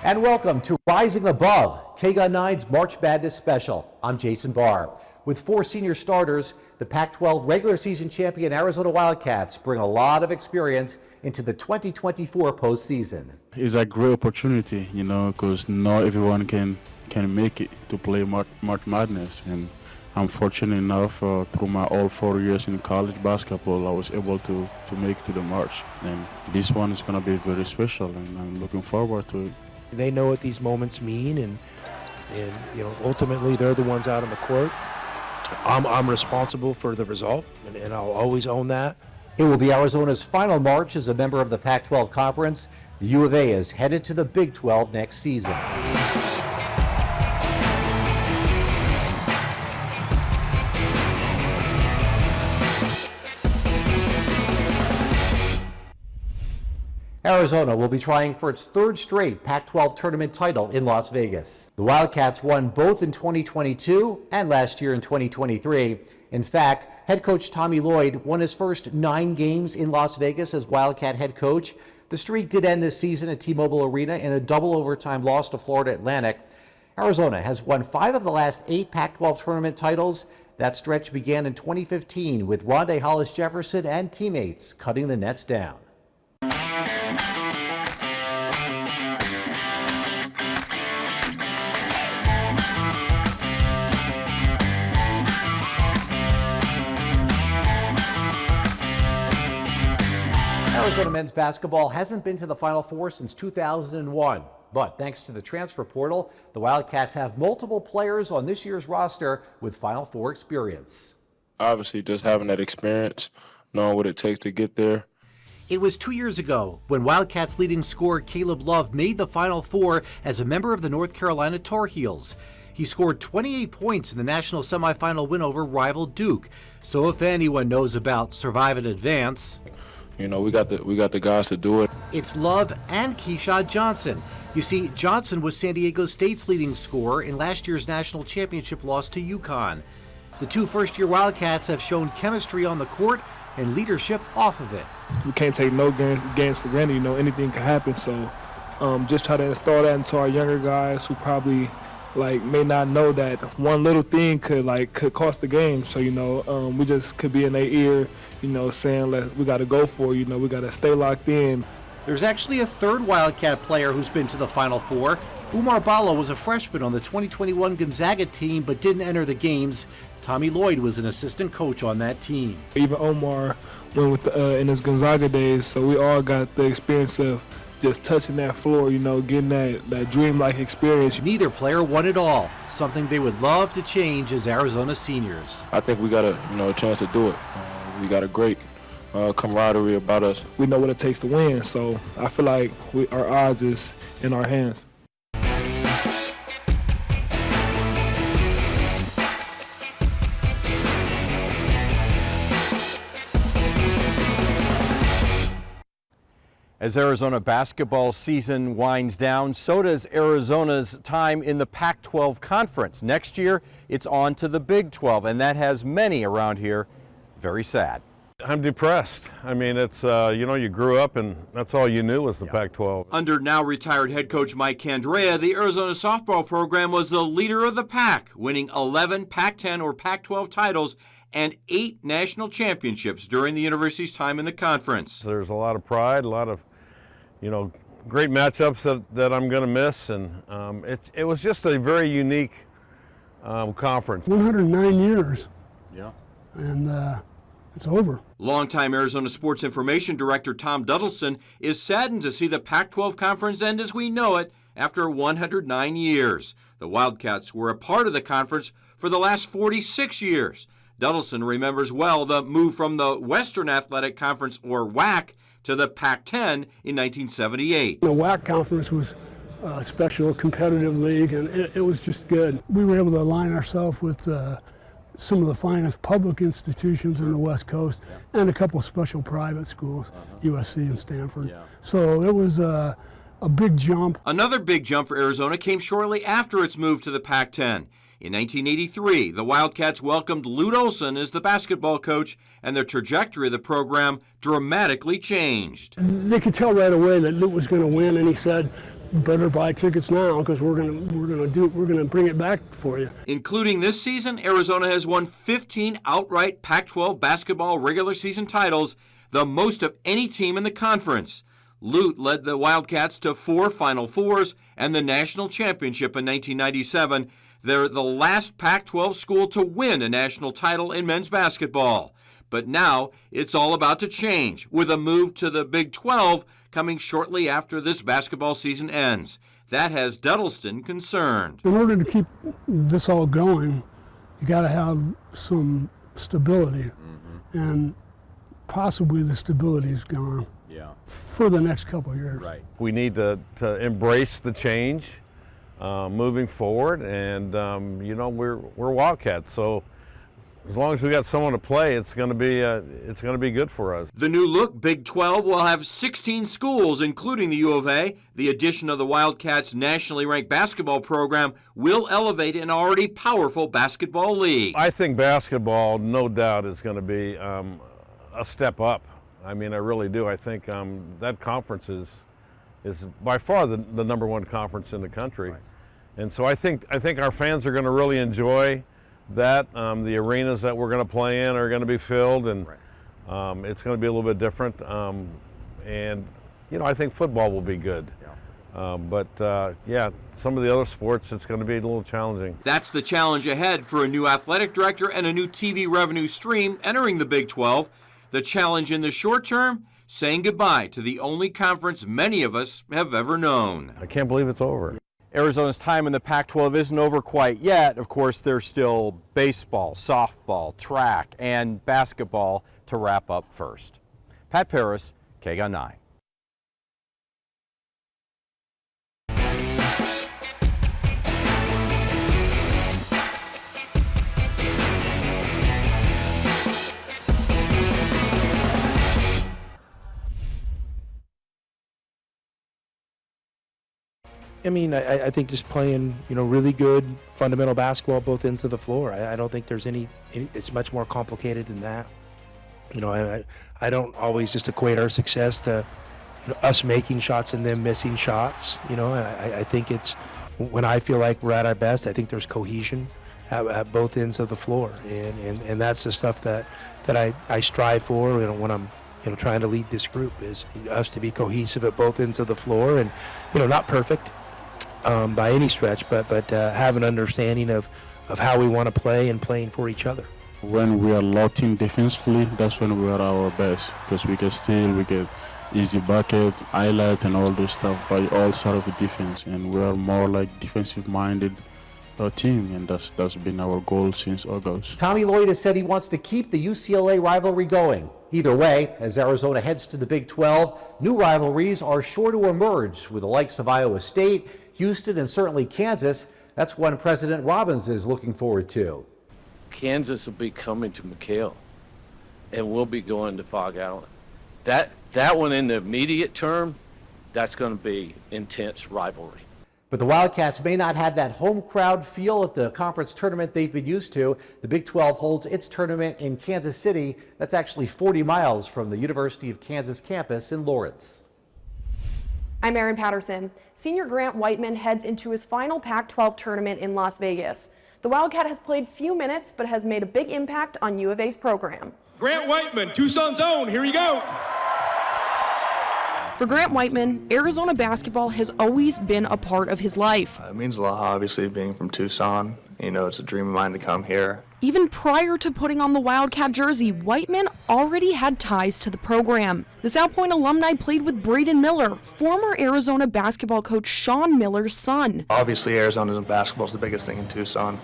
And welcome to Rising Above, KGUN 9's March Madness Special. I'm Jason Barr. With 4 senior starters, the Pac-12 regular season champion Arizona Wildcats bring a lot of experience into the 2024 postseason. It's a great opportunity, because not everyone can make it to play March Madness. And I'm fortunate enough through my all 4 years in college basketball, I was able to make it to the March. And this one is going to be very special, and I'm looking forward to it. They know what these moments mean, and ultimately they're the ones out on the court. I'm responsible for the result, and I'll always own that. It will be Arizona's final March as a member of the Pac-12 Conference. The U of A is headed to the Big 12 next season. Arizona will be trying for its 3rd straight Pac-12 tournament title in Las Vegas. The Wildcats won both in 2022 and last year in 2023. In fact, head coach Tommy Lloyd won his first 9 games in Las Vegas as Wildcat head coach. The streak did end this season at T-Mobile Arena in a double overtime loss to Florida Atlantic. Arizona has won 5 of the last 8 Pac-12 tournament titles. That stretch began in 2015 with Rondé Hollis Jefferson and teammates cutting the nets down. Arizona men's basketball hasn't been to the Final Four since 2001. But thanks to the transfer portal, the Wildcats have multiple players on this year's roster with Final Four experience. Obviously, just having that experience, knowing what it takes to get there. It was 2 years ago when Wildcats leading scorer Caleb Love made the Final Four as a member of the North Carolina Tar Heels. He scored 28 points in the national semifinal win over rival Duke. So if anyone knows about survive and advance, we got the guys to do it. It's Love and Keyshawn Johnson. You see, Johnson was San Diego State's leading scorer in last year's national championship loss to UConn. The 2 first-year Wildcats have shown chemistry on the court and leadership off of it. We can't take no games for granted. Anything can happen. So just try to install that into our younger guys who probably may not know that one little thing could cost the game. So we just could be in their ear, saying we got to go for it. We got to stay locked in. There's actually a 3rd Wildcat player who's been to the Final Four. Umar Bala was a freshman on the 2021 Gonzaga team but didn't enter the games. Tommy Lloyd was an assistant coach on that team. Even Omar went with in his Gonzaga days, so we all got the experience of just touching that floor, getting that dream-like experience. Neither player won it all, something they would love to change as Arizona seniors. I think we got a chance to do it. We got a great camaraderie about us. We know what it takes to win, so I feel like our odds is in our hands. As Arizona basketball season winds down, so does Arizona's time in the Pac-12 Conference. Next year, it's on to the Big 12, and that has many around here very sad. I'm depressed. I mean, it's, you grew up and that's all you knew was the Pac-12. Under now retired head coach Mike Candrea, the Arizona softball program was the leader of the pack, winning 11 Pac-10 or Pac-12 titles and 8 national championships during the university's time in the conference. There's a lot of pride, a lot of, great matchups that I'm going to miss, and it was just a very unique conference. 109 years. Yeah. And it's over. Longtime Arizona Sports Information Director Tom Duddleson is saddened to see the Pac-12 Conference end as we know it after 109 years. The Wildcats were a part of the conference for the last 46 years. Duddleson remembers well the move from the Western Athletic Conference, or WAC, to the Pac-10 in 1978. The WAC conference was a special competitive league, and it was just good. We were able to align ourselves with some of the finest public institutions on the West Coast and a couple of special private schools, USC and Stanford. Yeah. So it was a big jump. Another big jump for Arizona came shortly after its move to the Pac-10. In 1983, the Wildcats welcomed Lute Olson as the basketball coach, and the trajectory of the program dramatically changed. They could tell right away that Lute was going to win, and he said, better buy tickets now because we're gonna bring it back for you. Including this season, Arizona has won 15 outright Pac-12 basketball regular season titles, the most of any team in the conference. Lute led the Wildcats to 4 Final Fours and the national championship in 1997. They're the last Pac-12 school to win a national title in men's basketball. But now it's all about to change, with a move to the Big 12 coming shortly after this basketball season ends. That has Duddleston concerned. In order to keep this all going, you got to have some stability, and possibly the stability is gone for the next couple of years. Right. We need to embrace the change moving forward, and we're Wildcats, so as long as we got someone to play, it's going to be good for us. The new look Big 12 will have 16 schools, including the U of A. The addition of the Wildcats' nationally ranked basketball program will elevate an already powerful basketball league. I think basketball, no doubt, is going to be a step up. I mean, I really do. I think that conference is by far the number one conference in the country, and so I think our fans are going to really enjoy that. The arenas that we're going to play in are going to be filled, and it's going to be a little bit different. And I think football will be good. But some of the other sports, it's going to be a little challenging. That's the challenge ahead for a new athletic director and a new TV revenue stream entering the Big 12. The challenge in the short term, saying goodbye to the only conference many of us have ever known. I can't believe it's over. Arizona's time in the Pac-12 isn't over quite yet. Of course, there's still baseball, softball, track, and basketball to wrap up first. Pat Paris, KGUN 9. I mean, I think just playing, really good fundamental basketball both ends of the floor. I don't think there's any it's much more complicated than that. I don't always just equate our success to us making shots and them missing shots. I think it's when I feel like we're at our best, I think there's cohesion at both ends of the floor. And that's the stuff that I strive for when I'm trying to lead this group, is us to be cohesive at both ends of the floor, and not perfect by any stretch, but have an understanding of how we want to play and playing for each other. When we are locked in defensively, that's when we are our best, because we can steal, we get easy bucket, highlight, and all those stuff by all side of the defense, and we are more like defensive-minded team, and that's been our goal since August. Tommy Lloyd has said he wants to keep the UCLA rivalry going. Either way, as Arizona heads to the Big 12, new rivalries are sure to emerge with the likes of Iowa State, Houston, and certainly Kansas. That's one President Robbins is looking forward to. Kansas will be coming to McHale, and we'll be going to Fog Allen. That one in the immediate term, that's going to be intense rivalry. But the Wildcats may not have that home crowd feel at the conference tournament they've been used to. The Big 12 holds its tournament in Kansas City. That's actually 40 miles from the University of Kansas campus in Lawrence. I'm Erin Patterson. Senior Grant Whiteman heads into his final Pac-12 tournament in Las Vegas. The Wildcat has played few minutes, but has made a big impact on U of A's program. Grant Whiteman, Tucson's own, here you go. For Grant Whiteman, Arizona basketball has always been a part of his life. It means a lot, obviously, being from Tucson. It's a dream of mine to come here. Even prior to putting on the Wildcat jersey, Whiteman already had ties to the program. The South Point alumni played with Braden Miller, former Arizona basketball coach Sean Miller's son. Obviously, Arizona basketball is the biggest thing in Tucson.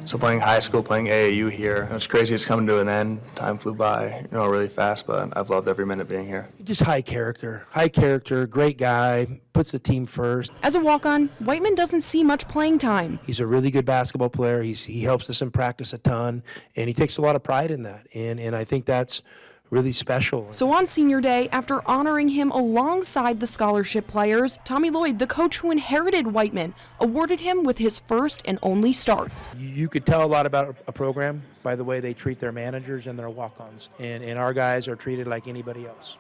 So playing high school, playing AAU here, it's crazy it's coming to an end. Time flew by, really fast, but I've loved every minute being here. Just high character, great guy, puts the team first. As a walk-on, Whiteman doesn't see much playing time. He's a really good basketball player. He helps us in practice a ton, and he takes a lot of pride in that. And I think that's really special. So on senior day, after honoring him alongside the scholarship players, Tommy Lloyd, the coach who inherited Whiteman, awarded him with his first and only start. You could tell a lot about a program by the way they treat their managers and their walk-ons, and our guys are treated like anybody else.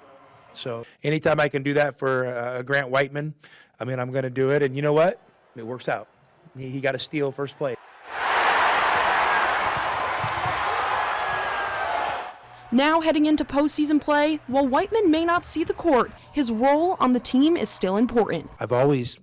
So anytime I can do that for Grant Whiteman, I mean, I'm going to do it. And you know what? It works out. He got a steal first play. Now heading into postseason play, while Whiteman may not see the court, his role on the team is still important. I've always,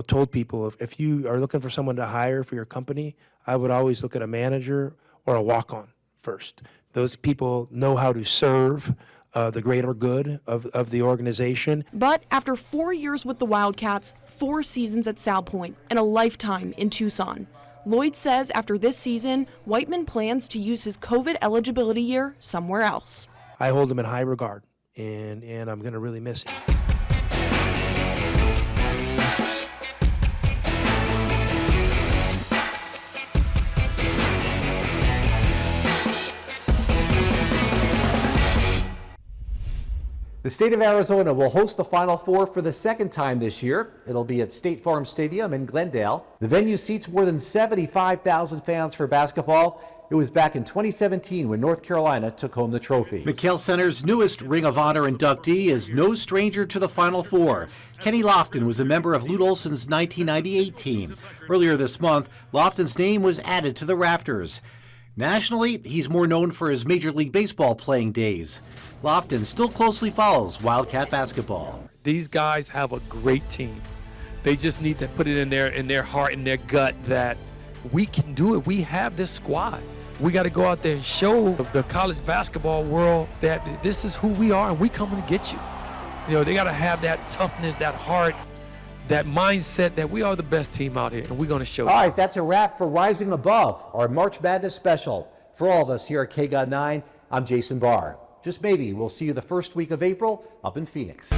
told people if you are looking for someone to hire for your company, I would always look at a manager or a walk-on first. Those people know how to serve the greater good of the organization. But after 4 years with the Wildcats, 4 seasons at Salpointe, and a lifetime in Tucson, Lloyd says after this season, Whiteman plans to use his COVID eligibility year somewhere else. I hold him in high regard, and I'm going to really miss him. The state of Arizona will host the Final Four for the second time this year. It'll be at State Farm Stadium in Glendale. The venue seats more than 75,000 fans for basketball. It was back in 2017 when North Carolina took home the trophy. McHale Center's newest Ring of Honor inductee is no stranger to the Final Four. Kenny Lofton was a member of Lute Olson's 1998 team. Earlier this month, Lofton's name was added to the rafters. Nationally, he's more known for his Major League Baseball playing days. Lofton still closely follows Wildcat basketball. These guys have a great team. They just need to put it in their heart and their gut that we can do it. We have this squad. We got to go out there and show the college basketball world that this is who we are and we coming to get you. They got to have that toughness, that heart, that mindset that we are the best team out here, and we're going to show you. All right, that's a wrap for Rising Above, our March Madness special. For all of us here at KGUN 9, I'm Jason Barr. Just maybe we'll see you the first week of April up in Phoenix.